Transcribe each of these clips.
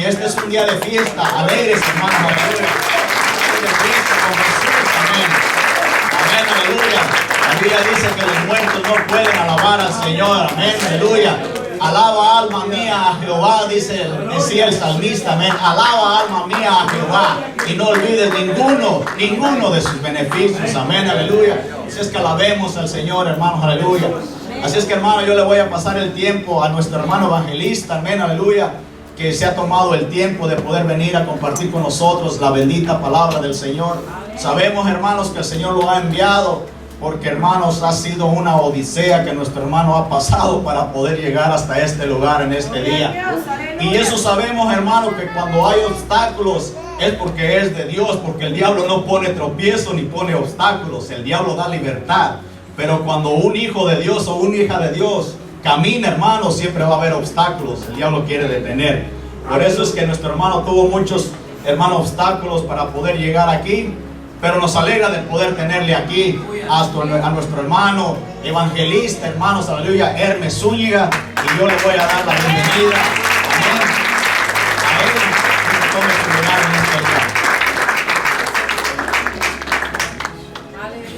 Este es un día de fiesta. Alegres, hermanos, aleluya. De fiesta con Jesús, amén. Amén, aleluya. La Biblia dice que los muertos no pueden alabar al Señor, amén, aleluya. Alaba alma mía a Jehová, decía el salmista, amén. Alaba alma mía a Jehová y no olvides ninguno de sus beneficios, amén, aleluya. Así es que alabemos al Señor, hermanos, aleluya. Así es que, hermano, yo le voy a pasar el tiempo a nuestro hermano evangelista, amén, aleluya, que se ha tomado el tiempo de poder venir a compartir con nosotros la bendita palabra del Señor. Sabemos, hermanos, que el Señor lo ha enviado porque, hermanos, ha sido una odisea que nuestro hermano ha pasado para poder llegar hasta este lugar en este día. Y eso sabemos, hermanos, que cuando hay obstáculos es porque es de Dios, porque el diablo no pone tropiezo ni pone obstáculos, el diablo da libertad. Pero cuando un hijo de Dios o una hija de Dios camina, hermanos, siempre va a haber obstáculos, el diablo quiere detener. Por eso es que nuestro hermano tuvo muchos, hermanos, obstáculos para poder llegar aquí. Pero nos alegra de poder tenerle aquí a nuestro hermano evangelista, hermanos, aleluya, Hermes Zúñiga. Y yo le voy a dar la bienvenida. Amén. A él, que tome su lugar en este día.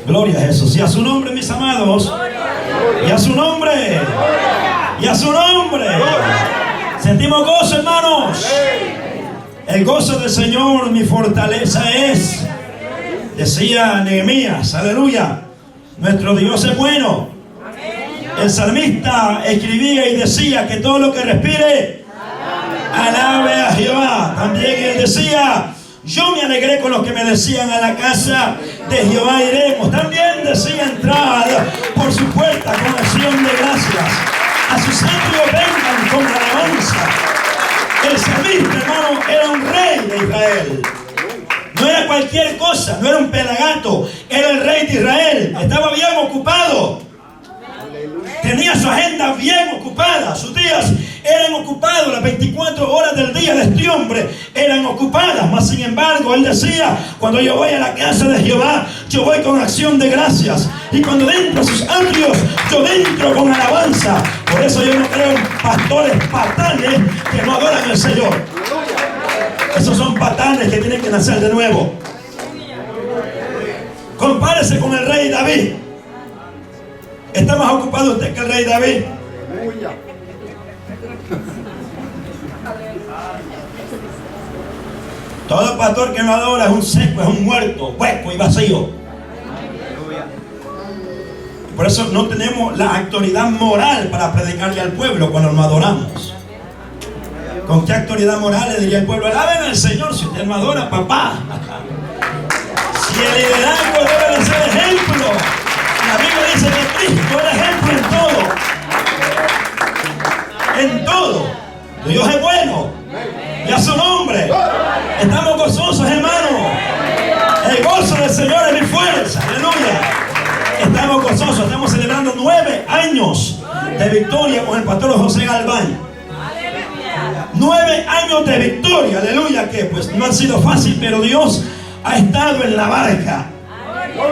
Gloria a Jesús. Y a su nombre, mis amados. Y a su nombre. Y a su nombre. Sentimos gozo, hermanos. El gozo del Señor, mi fortaleza es. Decía Nehemías, aleluya, nuestro Dios es bueno. El salmista escribía y decía que todo lo que respire, alabe a Jehová. También él decía, yo me alegré con los que me decían, a la casa de Jehová iremos. También decía, entrad por su puerta con acción de gracias, a sus atrios vengan con alabanza. El salmista, hermano, era un rey de Israel. No era cualquier cosa, no era un pelagato, era el rey de Israel. Estaba bien ocupado. Tenía su agenda bien ocupada. Sus días eran ocupados. Las 24 horas del día de este hombre eran ocupadas. Mas sin embargo, él decía, cuando yo voy a la casa de Jehová, yo voy con acción de gracias. Y cuando entro a sus atrios, yo entro con alabanza. Por eso yo no creo en pastores patanes que no adoran al Señor. Esos son patanes que tienen que nacer de nuevo. Compárese con el rey David. ¿Está más ocupado usted que el rey David? Todo pastor que no adora es un seco, es un muerto, hueco y vacío. Por eso no tenemos la autoridad moral para predicarle al pueblo cuando no adoramos. ¿Con qué autoridad moral le diría al pueblo? Alaben al Señor si usted no adora, papá. Si el liderazgo debe de ser ejemplo. La Biblia dice que Cristo era ejemplo en todo. En todo. Dios es bueno. Y a su nombre. Estamos gozosos, hermanos. El gozo del Señor es mi fuerza. Aleluya. Estamos gozosos. Estamos celebrando 9 años de victoria con el pastor José Galván. 9 años de victoria, aleluya, que pues no han sido fácil, pero Dios ha estado en la barca.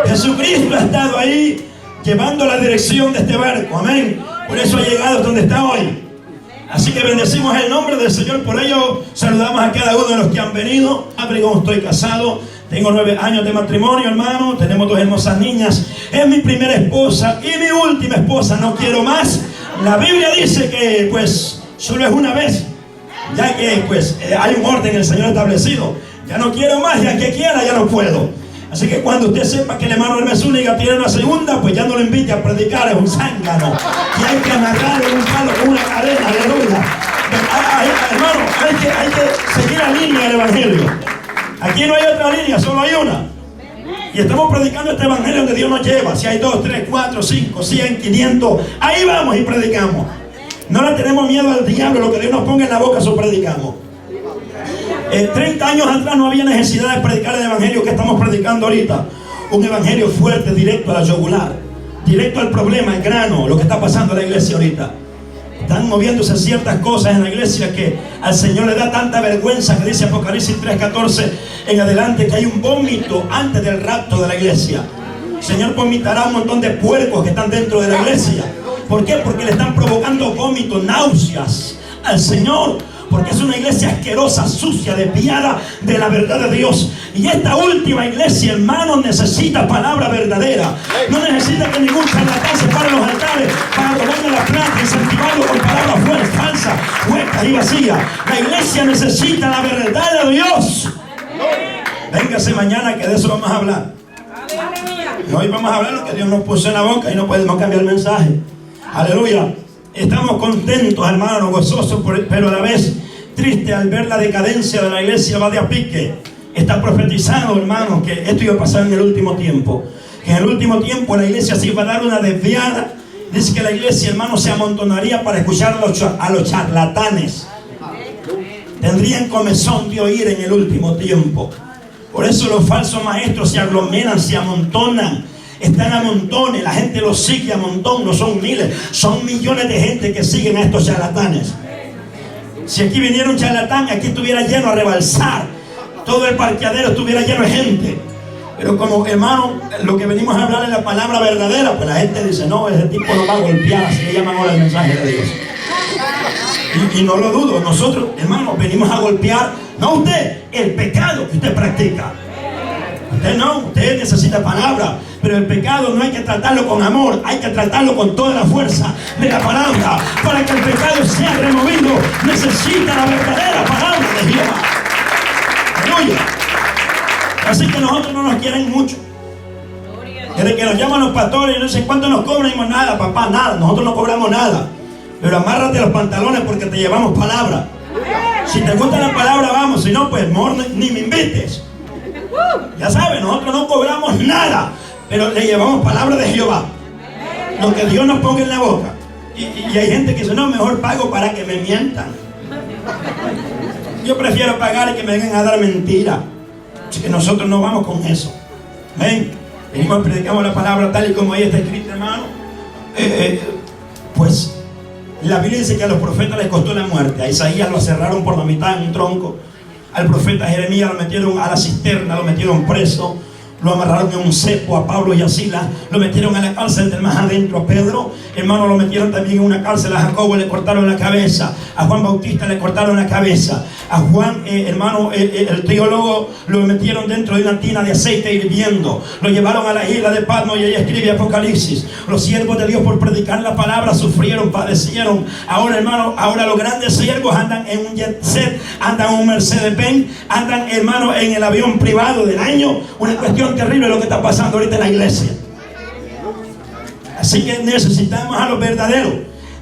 Jesucristo ha estado ahí llevando la dirección de este barco, amén. Por eso ha llegado hasta donde está hoy. Así que bendecimos el nombre del Señor. Por ello saludamos a cada uno de los que han venido. Estoy casado, tengo 9 años de matrimonio, hermano. Tenemos 2 hermosas niñas. Es mi primera esposa y mi última esposa. No quiero más. La Biblia dice que pues solo es una vez, ya que pues hay un orden en el Señor establecido. Ya no quiero más, ya que quiera ya no puedo. Así que cuando usted sepa que el hermano Hermes Zúñiga tiene una segunda, pues ya no lo invite a predicar, es un zángano que hay que amarrarle un palo con una cadena, aleluya. Hermano, hay que seguir la línea del evangelio. Aquí no hay otra línea, solo hay una. Y estamos predicando este evangelio donde Dios nos lleva. Si hay 2, 3, 4, 5, 100, 500, ahí vamos y predicamos. No le tenemos miedo al diablo, lo que Dios nos ponga en la boca, eso predicamos. 30 años atrás no había necesidad de predicar el evangelio que estamos predicando ahorita. Un evangelio fuerte, directo a la yugular, directo al problema, al grano, lo que está pasando en la iglesia ahorita. Están moviéndose ciertas cosas en la iglesia que al Señor le da tanta vergüenza, que dice Apocalipsis 3:14 en adelante, que hay un vómito antes del rapto de la iglesia. El Señor vomitará un montón de puercos que están dentro de la iglesia. ¿Por qué? Porque le están provocando vómitos, náuseas al Señor. porque es una iglesia asquerosa, sucia, desviada de la verdad de Dios. Y esta última iglesia, hermano, necesita palabra verdadera. No necesita que ningún charlatán se pare en los altares para tomarle la plata y incentivarlo con palabras falsas, huecas y vacías. La iglesia necesita la verdad de Dios. Véngase mañana que de eso vamos a hablar. Y hoy vamos a hablar lo que Dios nos puso en la boca y no podemos cambiar el mensaje. Aleluya. Estamos contentos, hermanos, gozosos, pero a la vez tristes al ver la decadencia de la iglesia. Va de a pique. Está profetizado, hermanos, que esto iba a pasar en el último tiempo. Que en el último tiempo la iglesia se iba a dar una desviada. Dice que la iglesia, hermanos, se amontonaría para escuchar a los charlatanes. Tendrían comezón de oír en el último tiempo. Por eso los falsos maestros se aglomeran, se amontonan. Están a montones, la gente los sigue a montón, no son miles, son millones de gente que siguen a estos charlatanes. Si aquí viniera un charlatán, aquí estuviera lleno a rebalsar, todo el parqueadero estuviera lleno de gente. Pero como, hermano, lo que venimos a hablar es la palabra verdadera, pues la gente dice, no, ese tipo no va a golpear, así le llaman ahora el mensaje de Dios. Y no lo dudo, nosotros, hermanos, venimos a golpear, no usted, el pecado que usted practica. Usted no, usted necesita palabra, pero el pecado no hay que tratarlo con amor, hay que tratarlo con toda la fuerza de la palabra. Para que el pecado sea removido, necesita la verdadera palabra de Jehová. Aleluya. Así que nosotros no nos quieren mucho. Desde que nos llaman los pastores y no sé cuánto nos cobran, y nada, papá, nada, nosotros no cobramos nada. Pero amárrate los pantalones porque te llevamos palabra. Si te gusta la palabra, vamos, si no, pues mejor ni me invites. Ya sabes, nosotros no cobramos nada, pero le llevamos palabra de Jehová. Lo que Dios nos ponga en la boca. Y hay gente que dice, no, mejor pago para que me mientan. Yo prefiero pagar y que me vengan a dar mentira. Así que nosotros no vamos con eso. Ven, venimos, predicamos la palabra tal y como ahí está escrita, hermano. Pues la Biblia dice que a los profetas les costó la muerte. A Isaías lo cerraron por la mitad en un tronco. Al profeta Jeremías lo metieron a la cisterna, lo metieron preso, lo amarraron en un cepo a Pablo y a Silas, lo metieron a la cárcel del más adentro a Pedro, hermano, lo metieron también en una cárcel a Jacobo, le cortaron la cabeza, a Juan Bautista le cortaron la cabeza, a Juan, hermano, el teólogo, lo metieron dentro de una tina de aceite hirviendo, lo llevaron a la isla de Patmos y ella escribe Apocalipsis. Los siervos de Dios por predicar la palabra sufrieron, padecieron. Ahora, hermano, ahora los grandes siervos andan en un jet set, andan en un Mercedes-Benz, andan, hermano, en el avión privado del año. Una cuestión terrible lo que está pasando ahorita en la iglesia. Así que necesitamos a los verdaderos.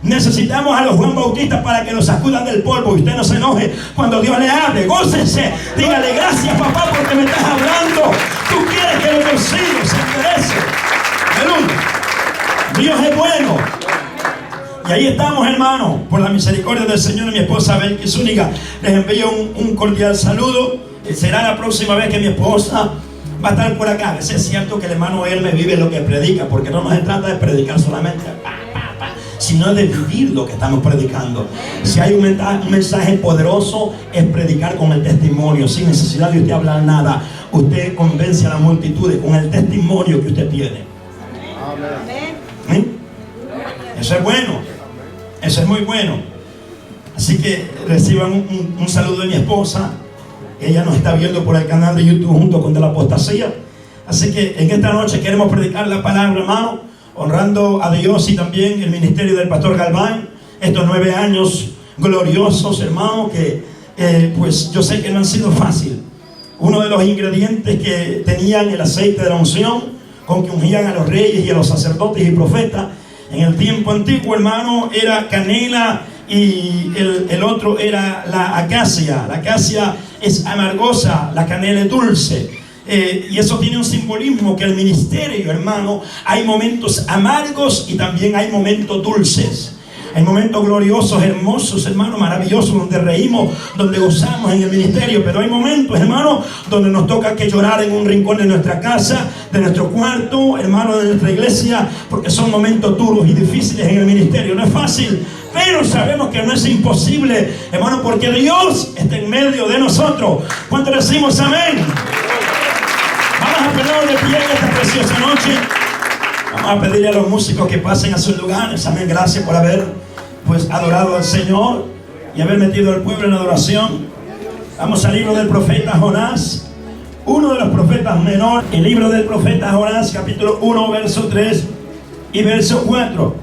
Necesitamos a los Juan Bautistas para que nos sacudan del polvo. Y usted no se enoje cuando Dios le hable. Gócese. Dígale gracias, papá, porque me estás hablando. Tú quieres que los hijos se enderece. Aleluya. Dios es bueno. Y ahí estamos, hermanos, por la misericordia del Señor. Y mi esposa Belkis Zúñiga les envío un cordial saludo. Será la próxima vez que mi esposa va a estar por acá. A veces es cierto que el hermano Hermes vive lo que predica, porque no se trata de predicar solamente, sino de vivir lo que estamos predicando. Si hay un mensaje poderoso, es predicar con el testimonio, sin necesidad de usted hablar nada. Usted convence a las multitudes con el testimonio que usted tiene. Amén. Eso es bueno. Eso es muy bueno. Así que reciban un saludo de mi esposa. Ella nos está viendo por el canal de YouTube junto con De la Apostasía. Así que en esta noche queremos predicar la palabra, hermano, honrando a Dios y también el ministerio del pastor Galván. Estos 9 años gloriosos, hermano, que pues yo sé que no han sido fácil. Uno de los ingredientes que tenían el aceite de la unción, con que ungían a los reyes y a los sacerdotes y profetas en el tiempo antiguo, hermano, era canela y el otro era la acacia. La acacia es amargosa, la canela es dulce. Y eso tiene un simbolismo, que el ministerio, hermano, hay momentos amargos y también hay momentos dulces. Hay momentos gloriosos, hermosos, hermano, maravillosos, donde reímos, donde gozamos en el ministerio. Pero hay momentos, hermano, donde nos toca que llorar en un rincón de nuestra casa, de nuestro cuarto, hermano, de nuestra iglesia, porque son momentos duros y difíciles en el ministerio. No es fácil, pero sabemos que no es imposible, hermano, porque Dios está en medio de nosotros. ¿Cuánto decimos amén? Vamos a ponernos de pie en esta preciosa noche. Vamos a pedirle a los músicos que pasen a sus lugares. Amén. Gracias por haber adorado al Señor. y haber metido al pueblo en adoración. Vamos al libro del profeta Jonás, uno de los profetas menores. El libro del profeta Jonás, capítulo 1, verso 3 y verso 4.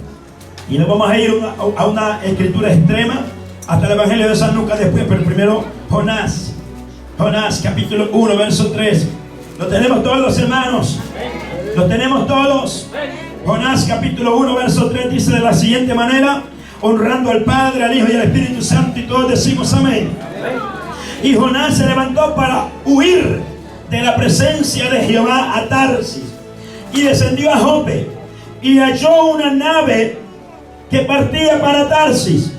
Y nos vamos a ir a una escritura extrema hasta el Evangelio de San Lucas después, pero primero Jonás. Jonás, capítulo 1, verso 3. ¿Lo tenemos todos, hermanos? ¿Lo tenemos todos? Jonás, capítulo 1, verso 3 dice de la siguiente manera: honrando al Padre, al Hijo y al Espíritu Santo, y todos decimos amén. Y Jonás se levantó para huir de la presencia de Jehová a Tarsis, y descendió a Jope, y halló una nave que partía para Tarsis,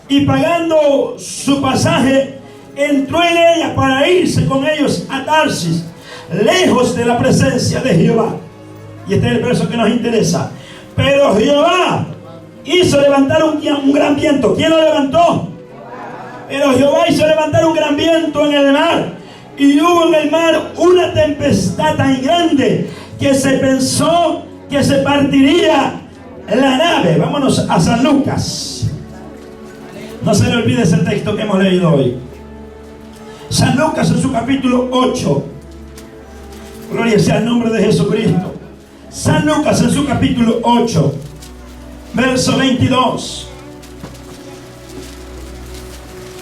y pagando su pasaje, entró en ella para irse con ellos a Tarsis, lejos de la presencia de Jehová. Y este es el verso que nos interesa. Pero Jehová hizo levantar un gran viento. ¿Quién lo levantó? Pero Jehová hizo levantar un gran viento en el mar, y hubo en el mar una tempestad tan grande que se pensó que se partiría la nave. Vámonos a San Lucas. No se le olvide ese texto que hemos leído hoy. San Lucas en su capítulo 8. Gloria sea el nombre de Jesucristo. San Lucas en su capítulo 8, verso 22.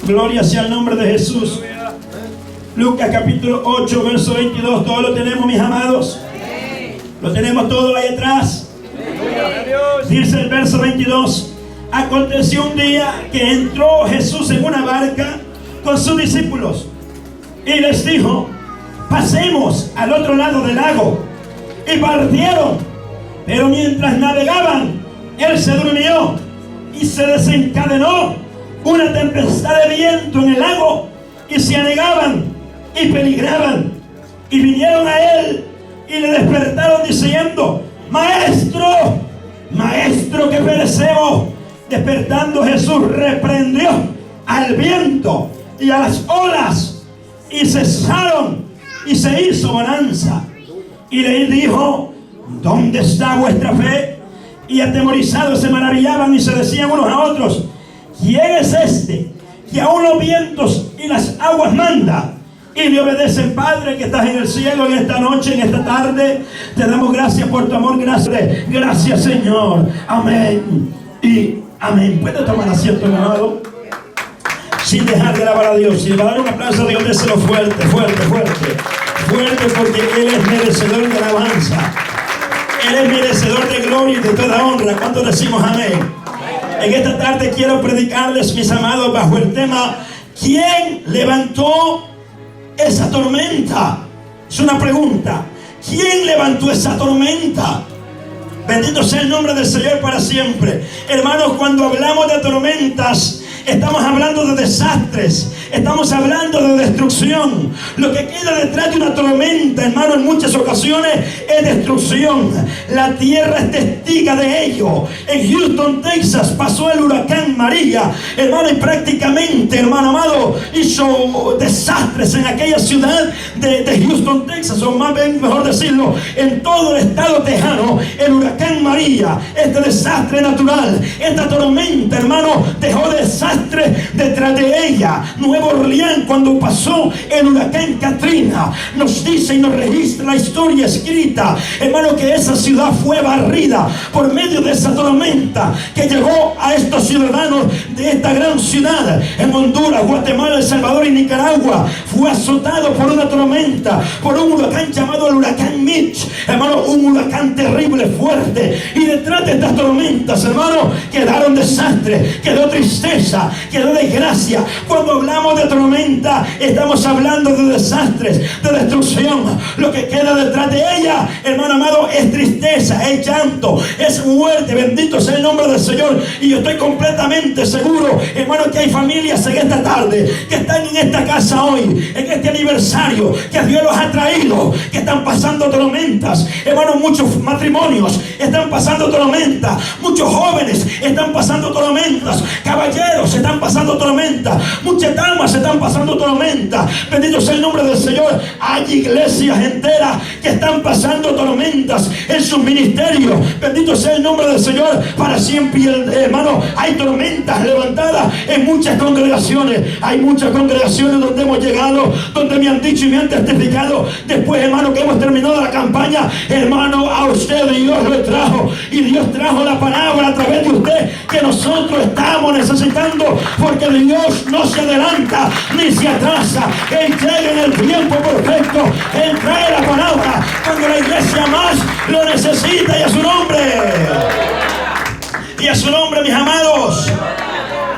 Gloria sea el nombre de Jesús. Lucas capítulo 8, verso 22. ¿Todos lo tenemos, mis amados? ¿Lo tenemos todo ahí atrás? Dice el verso 22: aconteció un día que entró Jesús en una barca con sus discípulos y les dijo: pasemos al otro lado del lago. Y partieron, pero mientras navegaban, él se durmió, y se desencadenó una tempestad de viento en el lago, y se anegaban y peligraban. Y vinieron a él y le despertaron diciendo: Maestro, Maestro, que perecemos. Despertando Jesús reprendió al viento y a las olas, y cesaron, y se hizo bonanza. Y le dijo: ¿dónde está vuestra fe? Y atemorizados se maravillaban y se decían unos a otros: ¿quién es este que aún los vientos y las aguas manda y le obedecen? Padre que estás en el cielo, en esta noche, en esta tarde, te damos gracias por tu amor. Gracias, Señor. Amén y amén. ¿Puede tomar asiento, hermano? Sin dejar de alabar a Dios. Si le va a dar un aplauso a Dios, déselo fuerte, fuerte, fuerte. Fuerte, porque Él es merecedor de alabanza. Él es merecedor de gloria y de toda honra. ¿Cuántos decimos amén? En esta tarde quiero predicarles, mis amados, bajo el tema: ¿quién levantó esa tormenta? Es una pregunta. ¿Quién levantó esa tormenta? Bendito sea el nombre del Señor para siempre. Hermanos, cuando hablamos de tormentas, estamos hablando de desastres, estamos hablando de destrucción. Lo que queda detrás de una tormenta, hermano, en muchas ocasiones es destrucción. La tierra es testiga de ello. En Houston, Texas, pasó el huracán María, hermano, y prácticamente, hermano amado, hizo desastres en aquella ciudad de Houston, Texas, o más bien, mejor decirlo, en todo el estado tejano. El huracán María, este desastre natural, esta tormenta, hermano, dejó desastre detrás de ella. Nueva Orleans, cuando pasó el huracán Katrina, nos dice y nos registra la historia escrita, hermano, que esa ciudad fue barrida por medio de esa tormenta que llegó a estos ciudadanos de esta gran ciudad. En Honduras, Guatemala, El Salvador y Nicaragua fue azotado por una tormenta, por un huracán llamado el huracán Mitch, hermano, un huracán terrible, fuerte. Y detrás de estas tormentas, hermano, quedaron desastres, quedó tristeza, quedó desgracia. Cuando hablamos de tormenta, estamos hablando de desastres, de destrucción. Lo que queda detrás de ella, hermano amado, es tristeza, es llanto, es muerte. Bendito sea el nombre del Señor. Y yo estoy completamente seguro, hermano, que hay familias en esta tarde que están en esta casa hoy, en este aniversario, que Dios los ha traído, que están pasando tormentas. Hermano, muchos matrimonios están pasando tormentas, muchos jóvenes están pasando tormentas, caballeros están pasando tormentas, muchas damas ramas están pasando tormenta. Bendito sea el nombre del Señor. Hay iglesias enteras que están pasando tormentas en sus ministerios. Bendito sea el nombre del Señor para siempre, hermano. Hay tormentas levantadas en muchas congregaciones. Hay muchas congregaciones donde hemos llegado, donde me han dicho y me han testificado después, hermano, que hemos terminado la campaña. Hermano, a usted Dios lo trajo, y Dios trajo la palabra a través de usted que nosotros estamos necesitando, porque Dios no se adelanta ni se atrasa. Él llega en el tiempo perfecto. Él trae la palabra cuando la iglesia más lo necesita, y a su nombre. Y a su nombre, mis amados.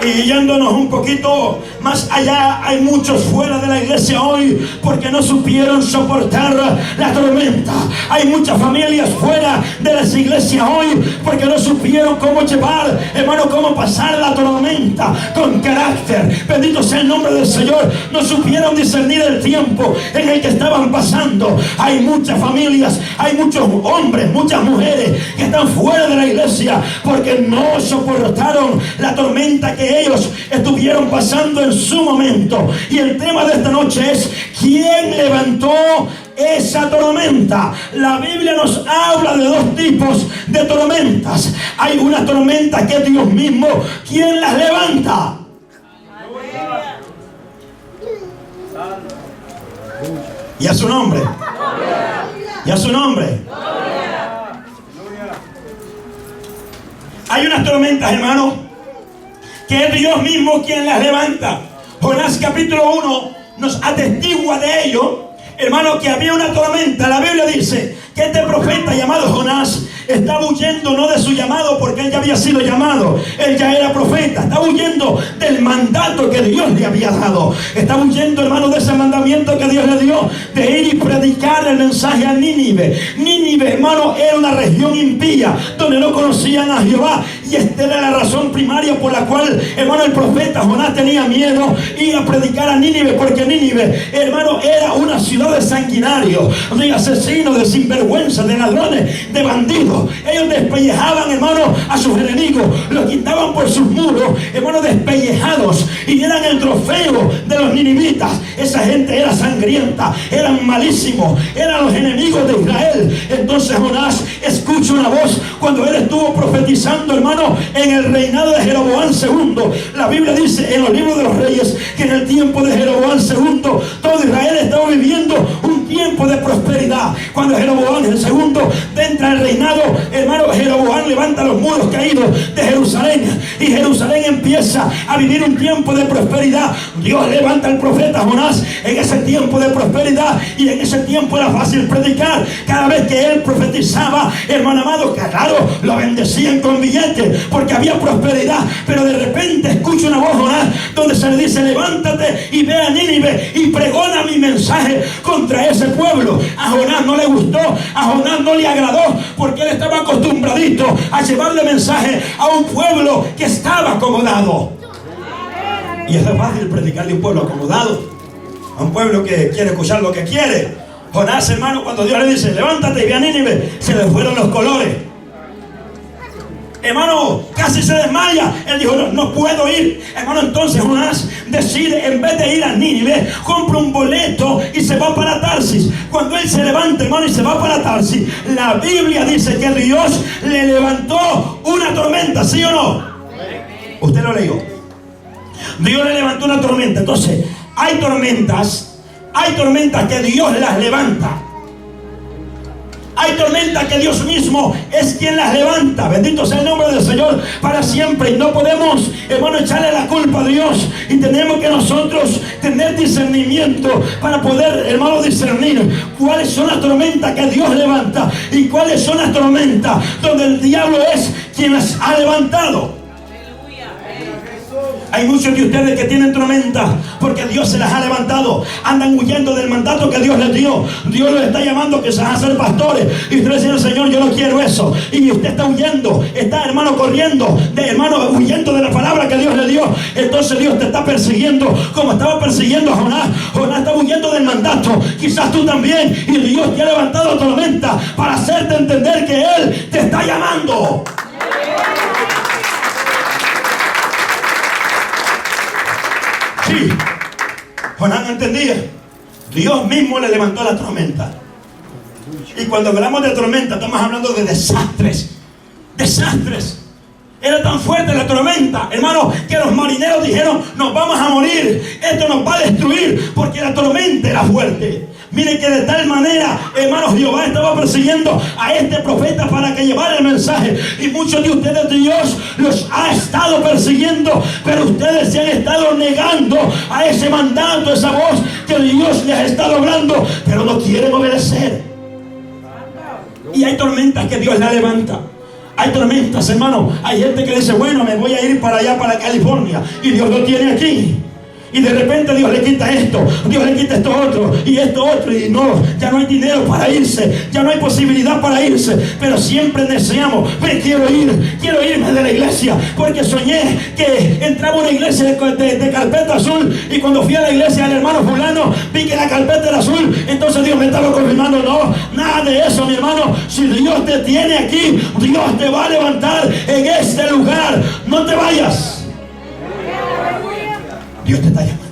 Y yéndonos un poquito más allá, hay muchos fuera de la iglesia hoy porque no supieron soportar la tormenta. Hay muchas familias fuera de las iglesias hoy porque no supieron cómo llevar, hermano, cómo pasar la tormenta con carácter. Bendito sea el nombre del Señor. No supieron discernir el tiempo en el que estaban pasando. Hay muchas familias, hay muchos hombres, muchas mujeres que están fuera de la iglesia porque no soportaron la tormenta que ellos estuvieron pasando en su momento. Y el tema de esta noche es: ¿quién levantó esa tormenta? La Biblia nos habla de dos tipos de tormentas. Hay una tormenta que es Dios mismo quien las levanta. Y a su nombre. Y a su nombre. Hay unas tormentas, hermano, que es Dios mismo quien las levanta. Jonás capítulo 1 nos atestigua de ello, hermano, que había una tormenta. La Biblia dice que este profeta llamado Jonás estaba huyendo no de su llamado, porque él ya había sido llamado, él ya era profeta. Estaba huyendo del mandato que Dios le había dado. Estaba huyendo, hermano, de ese mandamiento que Dios le dio de ir y predicar el mensaje a Nínive. Nínive, hermano, era una región impía donde no conocían a Jehová, y esta era la razón primaria por la cual, hermano, el profeta Jonás tenía miedo ir a predicar a Nínive, porque Nínive, hermano, era una ciudad de sanguinarios, de asesinos, de sinvergüenza, de ladrones, de bandidos. Ellos despellejaban, hermano, a sus enemigos, los quitaban por sus muros, hermano, despellejados, y eran el trofeo de los ninivitas. Esa gente era sangrienta, eran malísimos, eran los enemigos de Israel. Entonces Jonás escucha una voz cuando él estuvo profetizando, hermano, en el reinado de Jeroboam II. La Biblia dice en los libros de los reyes que en el tiempo de Jeroboam II todo Israel estaba viviendo un tiempo de prosperidad. Cuando Jeroboam II entra al reinado, hermano, Jeroboam levanta los muros caídos de Jerusalén, y Jerusalén empieza a vivir un tiempo de prosperidad. Dios levanta al profeta Jonás en ese tiempo de prosperidad, y en ese tiempo era fácil predicar. Cada vez que él profetizaba, hermano amado, que claro, lo bendecían con billetes porque había prosperidad. Pero de repente escucha una voz, Jonás, donde se le dice: levántate y ve a Nínive y pregona mi mensaje contra ese pueblo. A Jonás no le gustó, a Jonás no le agradó, porque él estaba acostumbradito a llevarle mensaje a un pueblo que estaba acomodado. Y es fácil predicarle a un pueblo acomodado, a un pueblo que quiere escuchar lo que quiere. Jonás, hermano, cuando Dios le dice: levántate y ve a Nínive, se le fueron los colores. Hermano, casi se desmaya. Él dijo: no puedo ir. Hermano, entonces Jonás decide, en vez de ir a Nínive, compra un boleto y se va para Tarsis. Cuando él se levanta, hermano, y se va para Tarsis, la Biblia dice que Dios le levantó una tormenta, ¿sí o no? Usted lo leyó. Dios le levantó una tormenta. Entonces, hay tormentas que Dios las levanta. Hay tormentas que Dios mismo es quien las levanta. Bendito sea el nombre del Señor para siempre. Y no podemos, hermano, echarle la culpa a Dios. Y tenemos que nosotros tener discernimiento para poder, hermano, discernir cuáles son las tormentas que Dios levanta y cuáles son las tormentas donde el diablo es quien las ha levantado. Hay muchos de ustedes que tienen tormentas porque Dios se las ha levantado. Andan huyendo del mandato que Dios les dio. Dios los está llamando que se van a ser pastores, y usted dice: Señor, yo no quiero eso. Y usted está huyendo, está, hermano, corriendo, huyendo de la palabra que Dios le dio. Entonces Dios te está persiguiendo como estaba persiguiendo a Jonás. Jonás está huyendo del mandato. Quizás tú también. Y Dios te ha levantado tormenta para hacerte entender que Él te está llamando. Sí, Jonás no entendía. Dios mismo le levantó la tormenta. Y cuando hablamos de tormenta, estamos hablando de desastres. Desastres. Era tan fuerte la tormenta, hermano, que los marineros dijeron: nos vamos a morir, esto nos va a destruir, porque la tormenta era fuerte. Miren que de tal manera, hermanos, Jehová estaba persiguiendo a este profeta para que llevara el mensaje. Y muchos de ustedes, Dios los ha estado persiguiendo, pero ustedes se han estado negando a ese mandato, esa voz que Dios les ha estado hablando, pero no quieren obedecer. Y hay tormentas que Dios la levanta. Hay tormentas, hermano. Hay gente que dice: bueno, me voy a ir para allá, para California, y Dios lo tiene aquí. Y de repente Dios le quita esto, Dios le quita esto otro, y esto otro, y no, ya no hay dinero para irse, ya no hay posibilidad para irse, pero siempre deseamos: pero quiero irme de la iglesia, porque soñé que entraba una iglesia de carpeta azul, y cuando fui a la iglesia del hermano fulano, vi que la carpeta era azul. Entonces Dios me estaba confirmando: no, nada de eso, mi hermano. Si Dios te tiene aquí, Dios te va a levantar en este lugar. No te vayas. Dios te está llamando.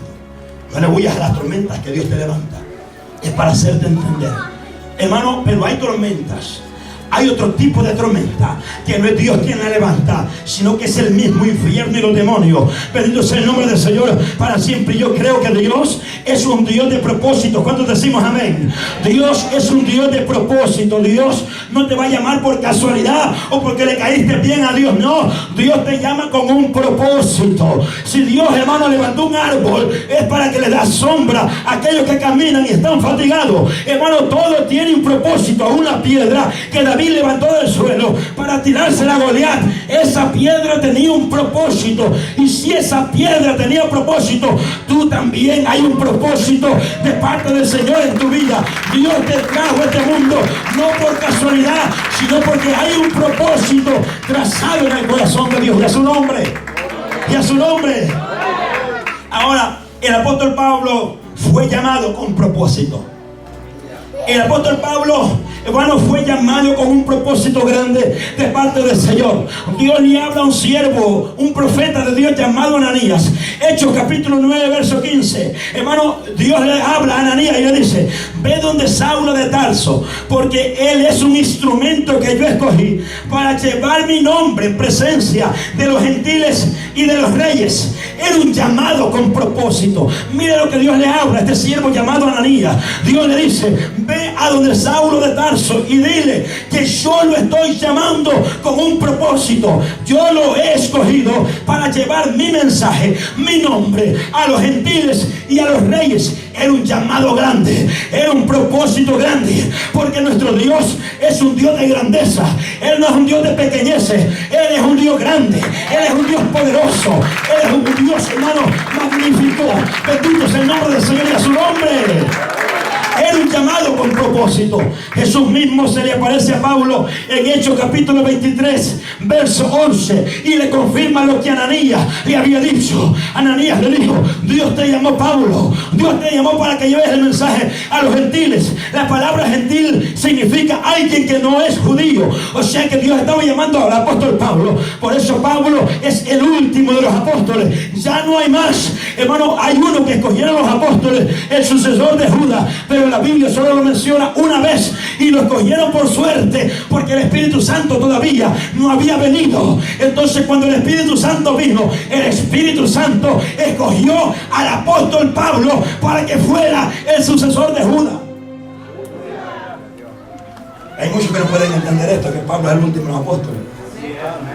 No le huyas a las tormentas que Dios te levanta. Es para hacerte entender, hermano. Pero hay tormentas. Hay otro tipo de tormenta que no es Dios quien la levanta, sino que es el mismo infierno y los demonios. Bendito sea el nombre del Señor para siempre. Yo creo que Dios es un Dios de propósito. ¿Cuántos decimos amén? Dios es un Dios de propósito. Dios no te va a llamar por casualidad o porque le caíste bien a Dios. No, Dios te llama con un propósito. Si Dios, hermano, levantó un árbol, es para que le da sombra a aquellos que caminan y están fatigados. Hermano, todo tiene un propósito. A una piedra que David levantó del suelo para tirársela a Goliat, esa piedra tenía un propósito. Y si esa piedra tenía propósito, tú también hay un propósito de parte del Señor en tu vida. Dios te trajo a este mundo no por casualidad, sino porque hay un propósito trazado en el corazón de Dios. Y a su nombre, y a su nombre. Ahora, el apóstol Pablo fue llamado con propósito. El apóstol Pablo, hermano, fue llamado con un propósito grande de parte del Señor. Dios le habla a un siervo, un profeta de Dios llamado Ananías. Hechos capítulo 9, verso 15. Hermano, Dios le habla a Ananías y le dice: ve donde Saulo de Tarso, porque él es un instrumento que yo escogí para llevar mi nombre en presencia de los gentiles y de los reyes. Era un llamado con propósito. Mire lo que Dios le habla a este siervo llamado Ananías. Dios le dice: ve a donde Saulo de Tarso y dile que yo lo estoy llamando con un propósito. Yo lo he escogido para llevar mi mensaje, mi nombre a los gentiles y a los reyes. Era un llamado grande, era un propósito grande, porque nuestro Dios es un Dios de grandeza. Él no es un Dios de pequeñeces. Él es un Dios grande, Él es un Dios poderoso, Él es un Dios, hermano, magnífico. Bendito sea el nombre del Señor y a su nombre. Era un llamado con propósito. Jesús mismo se le aparece a Pablo en Hechos capítulo 23, verso 11, y le confirma lo que Ananías le había dicho. Ananías le dijo: Dios te llamó, Pablo, Dios te llamó para que lleves el mensaje a los gentiles. La palabra gentil significa alguien que no es judío. O sea que Dios estaba llamando al apóstol Pablo. Por eso Pablo es el último de los apóstoles. Ya no hay más, hermano. Hay uno que escogieron los apóstoles, el sucesor de Judas, pero la Biblia solo lo menciona una vez, y lo escogieron por suerte, porque el Espíritu Santo todavía no había venido. Entonces, cuando el Espíritu Santo vino, el Espíritu Santo escogió al apóstol Pablo para que fuera el sucesor de Judas. Hay muchos que no pueden entender esto, que Pablo es el último de los apóstoles.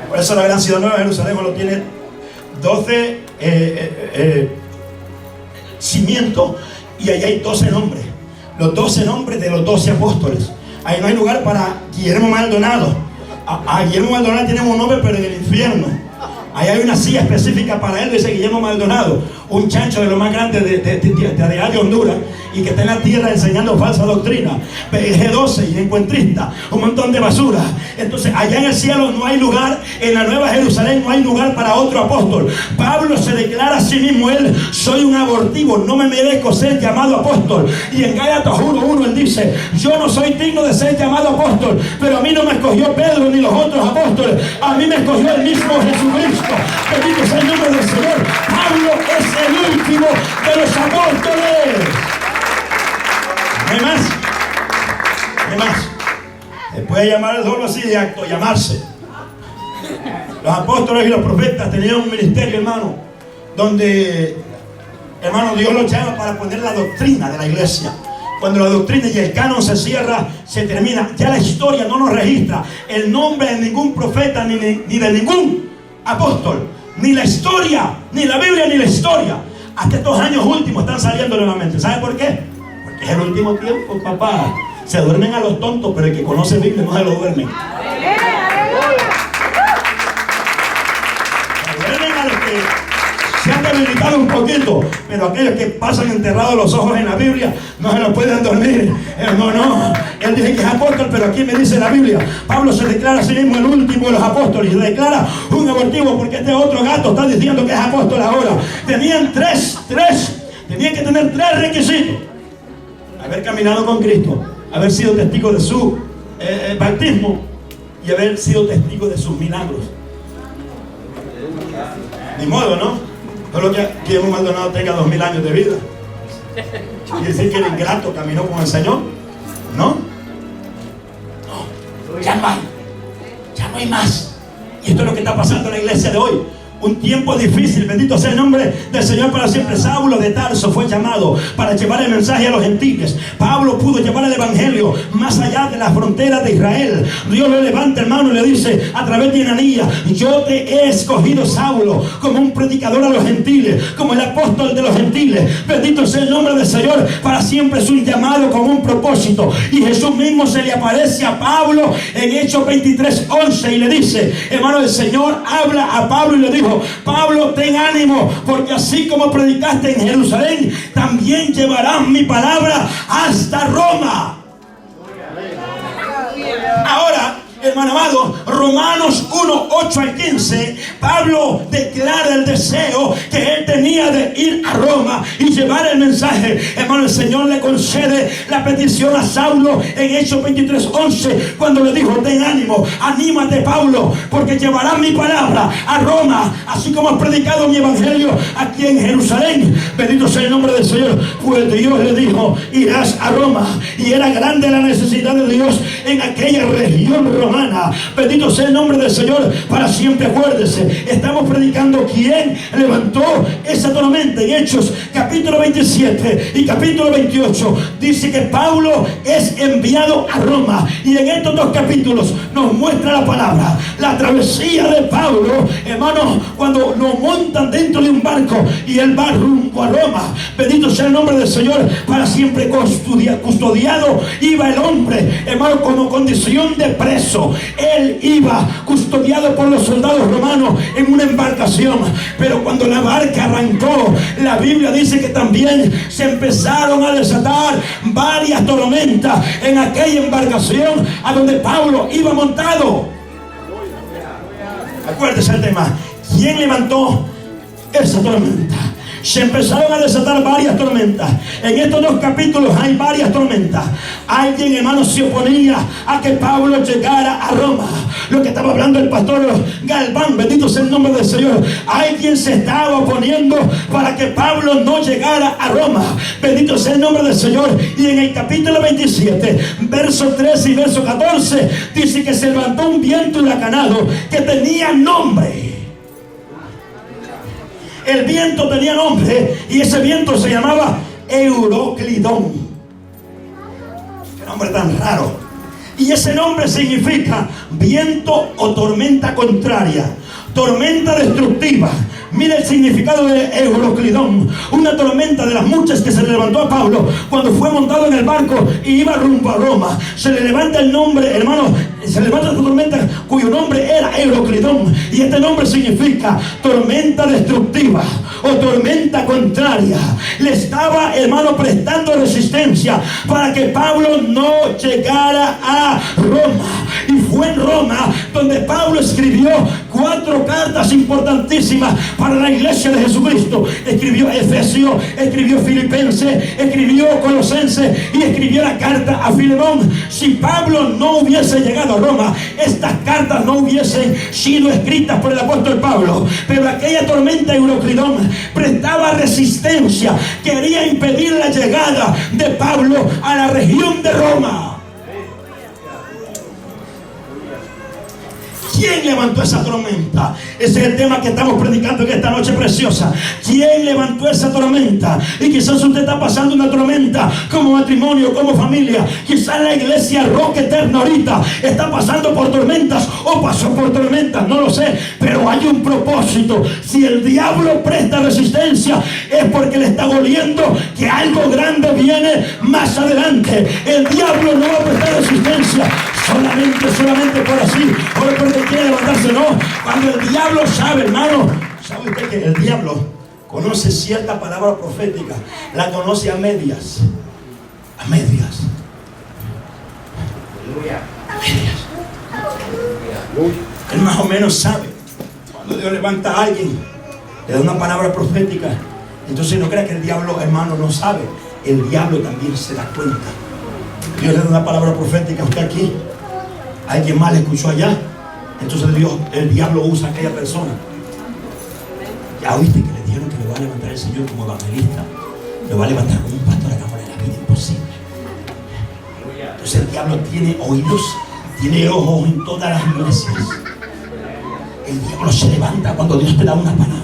Por eso la gran ciudad nueva de Jerusalén lo tiene 12 cimientos, y allá hay 12 nombres. Los 12 nombres de los 12 apóstoles. Ahí no hay lugar para Guillermo Maldonado. A Guillermo Maldonado tiene un nombre, pero en el infierno. Ahí hay una silla específica para él, dice Guillermo Maldonado, un chancho de lo más grande de Honduras, y que está en la tierra enseñando falsa doctrina, G12 y encuentrista, un montón de basura. Entonces allá en el cielo no hay lugar, en la Nueva Jerusalén no hay lugar para otro apóstol. Pablo se declara a sí mismo: él, soy un abortivo, no me merezco ser llamado apóstol. Y en Gálatas 1:1 él dice: yo no soy digno de ser llamado apóstol, pero a mí no me escogió Pedro ni los otros apóstoles, a mí me escogió el mismo Jesucristo. Bendito sea el nombre del Señor. Pablo es el último de los apóstoles. No hay más. No hay más. Se puede llamar solo así de acto, llamarse. Los apóstoles y los profetas tenían un ministerio, hermano, donde, hermano, Dios los llama para poner la doctrina de la iglesia. Cuando la doctrina y el canon se cierra, se termina. Ya la historia no nos registra el nombre de ningún profeta ni de ningún apóstol. Ni la historia, ni la Biblia, ni la historia. Hasta estos años últimos están saliendo nuevamente. ¿Sabe por qué? Porque es el último tiempo, papá. Se duermen a los tontos, pero el que conoce Biblia no se lo duerme. Se han debilitado un poquito, pero aquellos que pasan enterrados los ojos en la Biblia no se los pueden dormir. No, él dice que es apóstol, pero aquí me dice la Biblia, Pablo se declara a sí mismo el último de los apóstoles, y se declara un abortivo porque este otro gato está diciendo que es apóstol ahora. Tenían tenían que tener tres requisitos: haber caminado con Cristo, haber sido testigo de su bautismo y haber sido testigo de sus milagros. Ni modo, ¿no? Solo que Guillermo Maldonado tenga 2000 años de vida. ¿Quiere decir que el ingrato caminó con el Señor? ¿No? No, ya no hay más. Y esto es lo que está pasando en la iglesia de hoy. Un tiempo difícil, bendito sea el nombre del Señor para siempre. Saulo de Tarso fue llamado para llevar el mensaje a los gentiles. Pablo pudo llevar el evangelio más allá de las fronteras de Israel. Dios le levanta, hermano, y le dice a través de Ananías: yo te he escogido, Saulo, como un predicador a los gentiles, como el apóstol de los gentiles. Bendito sea el nombre del Señor para siempre. Es un llamado con un propósito. Y Jesús mismo se le aparece a Pablo en Hechos 23:11 y le dice, hermano, el Señor habla a Pablo y le dijo: Pablo, ten ánimo, porque así como predicaste en Jerusalén, también llevarás mi palabra hasta Roma. Ahora, hermano amado, Romanos 1:8-15, Pablo declara el deseo que él tenía de ir a Roma y llevar el mensaje. Hermano, el Señor le concede la petición a Saulo en Hechos 23:11, cuando le dijo: ten ánimo, anímate, Pablo, porque llevarás mi palabra a Roma, así como has predicado mi evangelio aquí en Jerusalén. Bendito sea el nombre del Señor. Pues Dios le dijo: irás a Roma. Y era grande la necesidad de Dios en aquella región romana. Bendito sea el nombre del Señor para siempre. Acuérdese, estamos predicando quién levantó esa tormenta. En Hechos capítulo 27 y capítulo 28 dice que Pablo es enviado a Roma, y en estos dos capítulos nos muestra la palabra, la travesía de Pablo, hermano, cuando lo montan dentro de un barco y él va rumbo a Roma. Bendito sea el nombre del Señor para siempre. Custodiado iba el hombre, hermano, como condición de preso. Él iba custodiado por los soldados romanos en una embarcación, pero cuando la barca arrancó, la Biblia dice que también se empezaron a desatar varias tormentas en aquella embarcación a donde Pablo iba montado. Acuérdese el tema: ¿quién levantó esa tormenta? Se empezaron a desatar varias tormentas. En estos dos capítulos hay varias tormentas. Alguien, hermano, se oponía a que Pablo llegara a Roma. Lo que estaba hablando el pastor Galván, bendito sea el nombre del Señor. Alguien se estaba oponiendo para que Pablo no llegara a Roma. Bendito sea el nombre del Señor. Y en el capítulo 27, verso 13 y verso 14, dice que se levantó un viento huracanado que tenía nombre. El viento tenía nombre, y ese viento se llamaba Euroclidón. Qué nombre tan raro. Y ese nombre significa viento o tormenta contraria, tormenta destructiva. Mira el significado de Euroclidón: una tormenta de las muchas que se le levantó a Pablo cuando fue montado en el barco y iba rumbo a Roma. Se le levanta el nombre, hermano, se levanta esta tormenta cuyo nombre era Euroclidón, y este nombre significa tormenta destructiva o tormenta contraria. Le estaba, hermano, prestando resistencia para que Pablo no llegara a Roma. Y fue en Roma donde Pablo escribió 4 cartas importantísimas para la iglesia de Jesucristo. Escribió Efesios, escribió Filipenses, escribió Colosenses y escribió la carta a Filemón. Si Pablo no hubiese llegado a Roma, estas cartas no hubiesen sido escritas por el apóstol Pablo. Pero aquella tormenta Euroclidón prestaba resistencia, quería impedir la llegada de Pablo a la región de Roma. ¿Quién levantó esa tormenta? Ese es el tema que estamos predicando en esta noche preciosa. ¿Quién levantó esa tormenta? Y quizás usted está pasando una tormenta como matrimonio, como familia. Quizás la iglesia Roca Eterna ahorita está pasando por tormentas o pasó por tormentas, no lo sé. Pero hay un propósito. Si el diablo presta resistencia, es porque le está oliendo que algo grande viene más adelante. El diablo no va a prestar resistencia solamente por así, porque quiere levantarse, no. Cuando el diablo sabe, hermano, ¿sabe usted que el diablo conoce cierta palabra profética? La conoce a medias. A medias. A medias. Él más o menos sabe. Cuando Dios levanta a alguien, le da una palabra profética. Entonces no crea que el diablo, hermano, no sabe. El diablo también se da cuenta. Dios le da una palabra profética a usted aquí. Alguien más le escuchó allá. Entonces el diablo usa a aquella persona. Ya oíste que le dijeron que le va a levantar el Señor como evangelista. Lo va a levantar como un pastor a cámara de la vida. Imposible. Entonces el diablo tiene oídos, tiene ojos en todas las iglesias. El diablo se levanta cuando Dios te da una palabra.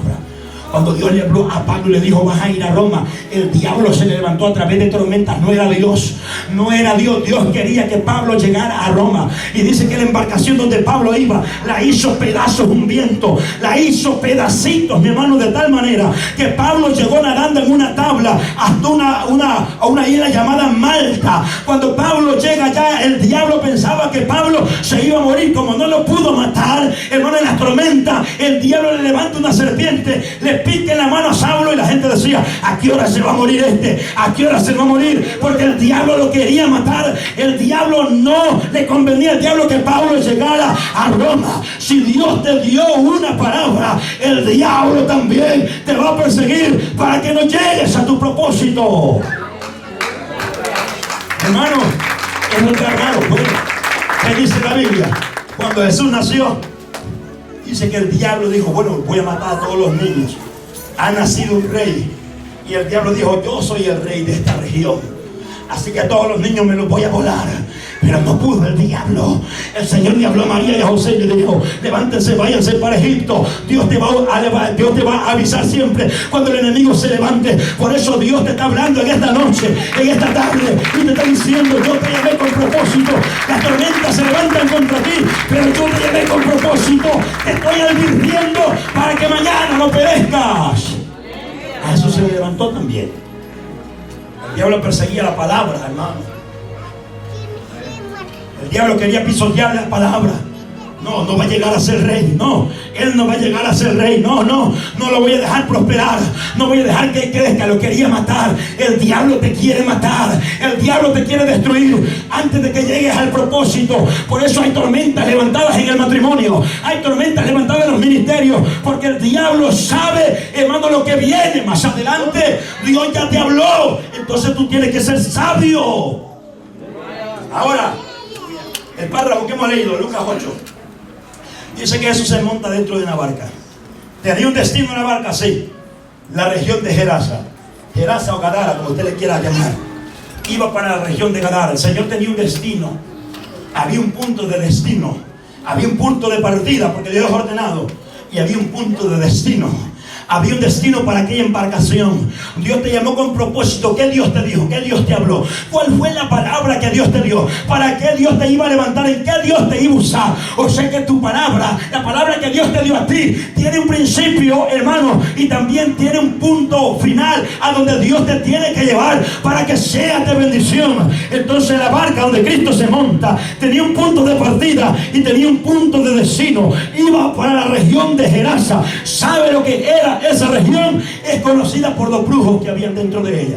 Cuando Dios le habló a Pablo y le dijo vas a ir a Roma, el diablo se le levantó a través de tormentas. No era Dios, no era Dios. Dios quería que Pablo llegara a Roma. Y dice que la embarcación donde Pablo iba la hizo pedazos un viento, la hizo pedacitos, mi hermano, de tal manera que Pablo llegó nadando en una tabla hasta una isla llamada Malta. Cuando Pablo llega allá, el diablo pensaba que Pablo se iba a morir. Como no lo pudo matar, hermano, en la tormenta, el diablo le levanta una serpiente, le pica en la mano a Saulo y la gente decía, ¿a qué hora se va a morir este? ¿A qué hora se va a morir? Porque el diablo lo quería matar. El diablo no le convenía al diablo que Pablo llegara a Roma. Si Dios te dio una palabra, el diablo también te va a perseguir para que no llegues a tu propósito. Hermano, es lo cargado. Bueno, ¿qué dice la Biblia? Cuando Jesús nació, dice que el diablo dijo, bueno, voy a matar a todos los niños. Ha nacido un rey. Y el diablo dijo, yo soy el rey de esta región. Así que a todos los niños me los voy a volar. Pero no pudo el diablo. El Señor le habló a María y a José y le dijo, levántense, váyanse para Egipto. Dios te va a avisar siempre cuando el enemigo se levante. Por eso Dios te está hablando en esta noche, en esta tarde, y te está diciendo, yo te llamé con propósito. Las tormentas se levantan contra ti, pero yo te llamé con propósito. Te estoy advirtiendo para que mañana no perezcas. A eso se le levantó también. El diablo perseguía la palabra, hermano. El diablo quería pisotear la palabra. No, no va a llegar a ser rey. No, él no va a llegar a ser rey. No lo voy a dejar prosperar. No voy a dejar que crezca. Lo quería matar. El diablo te quiere matar. El diablo te quiere destruir antes de que llegues al propósito. Por eso hay tormentas levantadas en el matrimonio. Hay tormentas levantadas en los ministerios. Porque el diablo sabe, hermano, lo que viene más adelante. Dios ya te habló. Entonces tú tienes que ser sabio. Ahora, el párrafo que hemos leído, Lucas 8, dice que Jesús se monta dentro de una barca. ¿Tenía un destino en la barca? Sí. La región de Gerasa o Gadara, como usted le quiera llamar. Iba para la región de Gadara. El Señor tenía un destino. Había un punto de destino. Había un punto de partida, porque Dios es ordenado. Y había un punto de destino. Había un destino para aquella embarcación. Dios te llamó con propósito. ¿Qué Dios te dijo? ¿Qué Dios te habló? ¿Cuál fue la palabra que Dios te dio? ¿Para qué Dios te iba a levantar? ¿En qué Dios te iba a usar? O sea que tu palabra, la palabra que Dios te dio a ti, tiene un principio, hermano, y también tiene un punto final a donde Dios te tiene que llevar para que seas de bendición. Entonces la barca donde Cristo se monta tenía un punto de partida y tenía un punto de destino. Iba para la región de Gerasa. ¿Sabe lo que era? Esa región es conocida por los brujos que habían dentro de ella.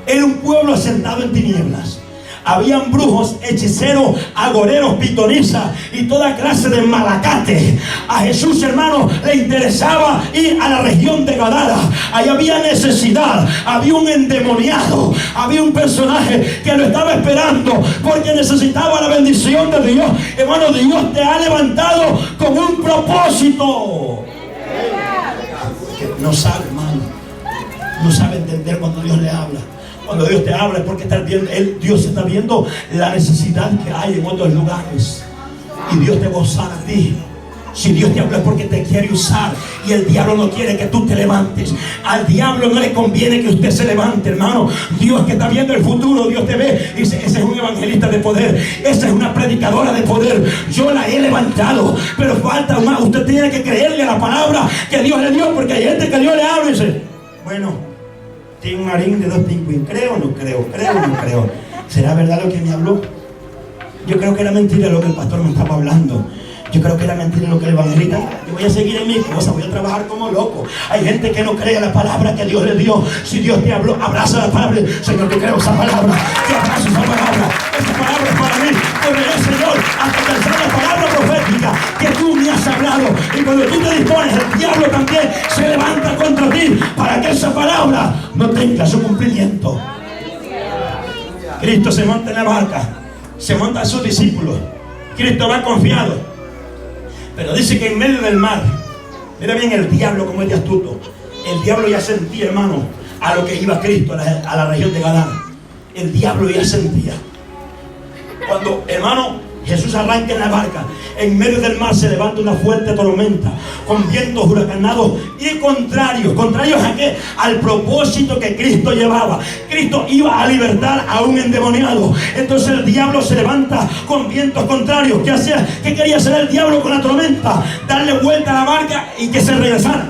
Era un pueblo asentado en tinieblas. habían brujos, hechiceros, agoreros, pitonisas y toda clase de malacate. A Jesús, hermano, le interesaba ir a la región de Gadara. Ahí había necesidad, había un endemoniado, había un personaje que lo estaba esperando porque necesitaba la bendición de Dios. Hermano, Dios te ha levantado con un propósito. No sabe, hermano, no sabe entender cuando Dios le habla. Cuando Dios te habla es porque Dios está viendo la necesidad que hay en otros lugares. Y Dios te va a usar a ti. Si Dios te habla es porque te quiere usar. Y el diablo no quiere que tú te levantes. Al diablo no le conviene que usted se levante, hermano. Dios que está viendo el futuro, Dios te ve y dice: ese es un evangelista de poder, esa es una predicadora de poder. Yo la he levantado, pero falta más. Usted tiene que creerle a la palabra que Dios le dio, porque hay gente que Dios le habla y dice: bueno, tiene un harín de 2 pingüinos. Creo o no creo, creo o no creo. ¿Será verdad lo que me habló? Yo creo que era mentira lo que el pastor me estaba hablando. Yo creo que era mentira lo que el evangelista. Yo voy a seguir en mi cosa, voy a trabajar como loco. Hay gente que no cree la palabra que Dios le dio. Si Dios te habló, abraza la palabra. Señor, yo creo esa palabra. Yo abrazo esa palabra. Esa palabra es para mí. Correré, Señor, hasta alcanzar la palabra profética que tú me has hablado. Y cuando tú te dispones, el diablo también se levanta contra ti para que esa palabra no tenga su cumplimiento. Cristo se monta en la barca, se monta a sus discípulos. Cristo va confiado. Pero dice que en medio del mar, mira bien el diablo como es de astuto. El diablo ya sentía, hermano, a lo que iba Cristo a la región de Gadara. El diablo ya sentía. Cuando, hermano, Jesús arranca en la barca, en medio del mar se levanta una fuerte tormenta con vientos huracanados y contrarios a qué, al propósito que Cristo llevaba. Cristo iba a libertar a un endemoniado. Entonces el diablo se levanta con vientos contrarios. ¿Qué hacía? ¿Qué quería hacer el diablo con la tormenta? Darle vuelta a la barca y que se regresara.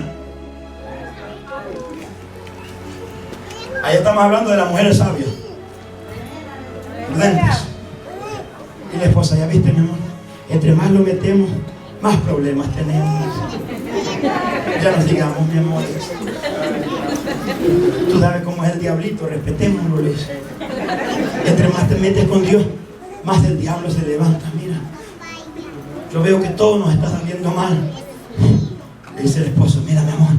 Ahí estamos hablando de las mujeres sabias, prudentes. Y la esposa: ya viste, mi amor, entre más lo metemos, más problemas tenemos. Ya nos digamos, mi amor. Tú sabes cómo es el diablito, respetémoslo. Entre más te metes con Dios, más el diablo se levanta. Mira, yo veo que todo nos está saliendo mal. Le dice el esposo: mira, mi amor,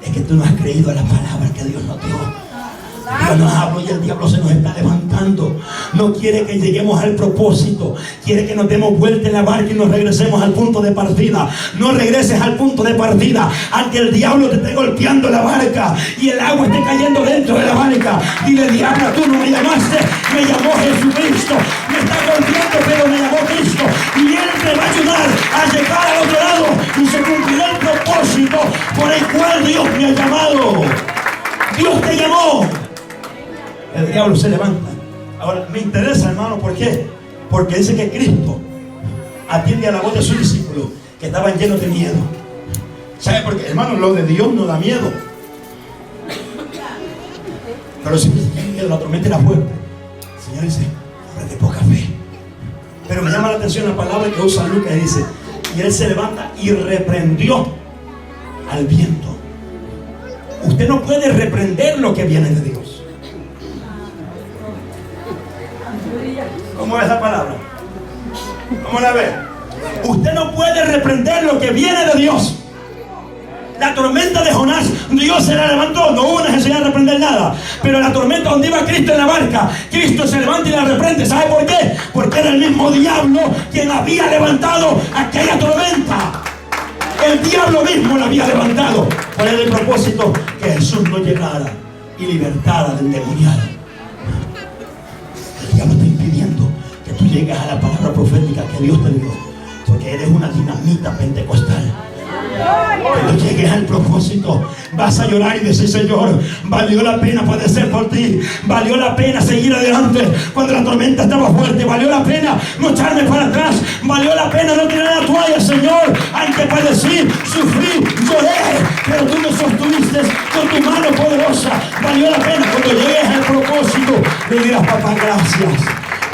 es que tú no has creído a la palabra que Dios nos dio. Dios nos habló y el diablo se nos está levantando. No quiere que lleguemos al propósito. Quiere que nos demos vuelta en la barca y nos regresemos al punto de partida. No regreses al punto de partida aunque el diablo te esté golpeando la barca y el agua esté cayendo dentro de la barca. Dile: diablo, tú no me llamaste, me llamó Jesucristo. Me está golpeando, pero me llamó Cristo. Y Él te va a ayudar a llegar al otro lado y se cumplirá el propósito por el cual Dios me ha llamado. Dios te llamó. El diablo se levanta. Ahora, me interesa, hermano, ¿por qué? Porque dice que Cristo atiende a la voz de sus discípulos que estaban llenos de miedo. ¿Sabe por qué? Hermano, lo de Dios no da miedo. Pero si tiene miedo, la tormenta era fuerte. El Señor dice: hombre de poca fe. Pero me llama la atención la palabra que usa Lucas y dice: y Él se levanta y reprendió al viento. Usted no puede reprender lo que viene de Dios. ¿Cómo es esa palabra? ¿Cómo la ve? Usted no puede reprender lo que viene de Dios. La tormenta de Jonás, Dios se la levantó. No hubo necesidad de reprender nada. Pero la tormenta donde iba Cristo en la barca, Cristo se levanta y la reprende. ¿Sabe por qué? Porque era el mismo diablo quien había levantado aquella tormenta. El diablo mismo la había levantado. ¿Cuál era el propósito? Que Jesús no llegara y libertara del endemoniado. El diablo está impidiendo que tú llegues a la palabra profética que Dios te dio, porque eres una dinamita pentecostal. Cuando llegues al propósito, vas a llorar y decir: Señor, valió la pena padecer por ti, valió la pena seguir adelante cuando la tormenta estaba fuerte, valió la pena no echarme para atrás, valió la pena no tirar la toalla, Señor, aunque padecí, sufrí, lloré, pero tú me sostuviste con tu mano poderosa. Valió la pena. Cuando llegues al propósito, le dirás: papá,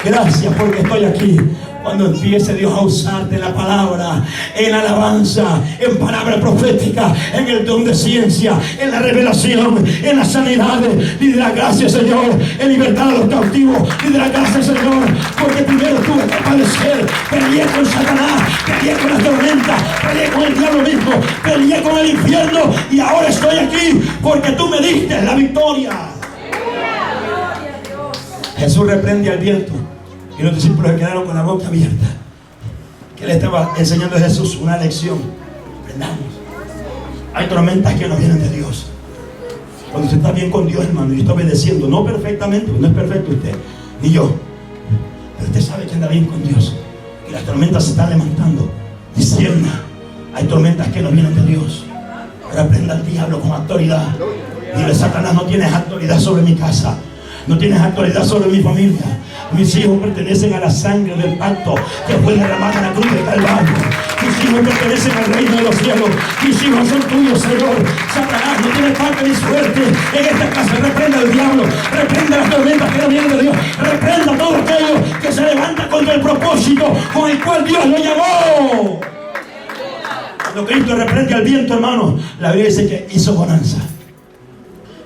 gracias porque estoy aquí. Cuando empiece Dios a usarte la palabra, en alabanza, en palabra profética, en el don de ciencia, en la revelación, en las sanidades, y de la gracia, Señor, en libertad a los cautivos, y de la gracia, Señor, porque primero tuve que padecer, peleé con Satanás, peleé con la tormenta, peleé con el diablo mismo, peleé con el infierno, y ahora estoy aquí porque tú me diste la victoria. Jesús reprende al viento. Y los discípulos quedaron con la boca abierta. Que le estaba enseñando a Jesús una lección. Aprendamos. Hay tormentas que no vienen de Dios. Cuando usted está bien con Dios, hermano, y está obedeciendo, no perfectamente, no es perfecto usted, ni yo, pero usted sabe que anda bien con Dios, y las tormentas se están levantando. Discierna. Hay tormentas que no vienen de Dios. Reprenda al diablo con autoridad. Dile: Satanás, no tienes autoridad sobre mi casa, no tienes autoridad sobre mi familia. Mis hijos pertenecen a la sangre del pacto que fue derramada en la cruz de Calvario. Mis hijos pertenecen al reino de los cielos. Mis hijos son tuyos, Señor. Satanás no tiene parte ni suerte en esta casa. Reprenda al diablo, reprenda las tormentas que no vienen de Dios, reprenda todo aquello que se levanta contra el propósito con el cual Dios lo llamó. Cuando Cristo reprende al viento, hermano, la Biblia dice que hizo bonanza.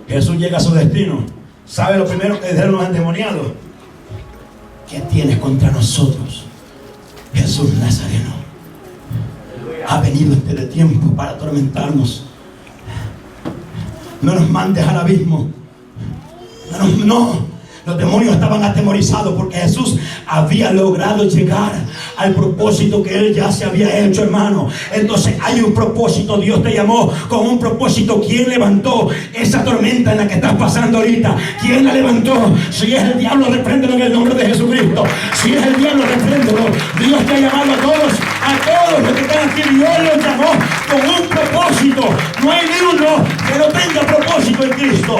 Jesús llega a su destino. ¿Sabe lo primero que dijeron los endemoniados? ¿Qué tienes contra nosotros, Jesús Nazareno? Ha venido este tiempo para atormentarnos. No nos mandes al abismo. No. Los demonios estaban atemorizados porque Jesús había logrado llegar al propósito que Él ya se había hecho, hermano. Entonces hay un propósito. Dios te llamó con un propósito. ¿Quién levantó esa tormenta en la que estás pasando ahorita? ¿Quién la levantó? Si es el diablo, repréndelo en el nombre de Jesucristo. Si es el diablo, repréndelo. Dios te ha llamado a todos los que están aquí. Dios los llamó con un propósito. No hay ni uno que no tenga propósito en Cristo.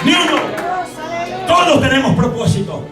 Ni uno. Todos tenemos propósito.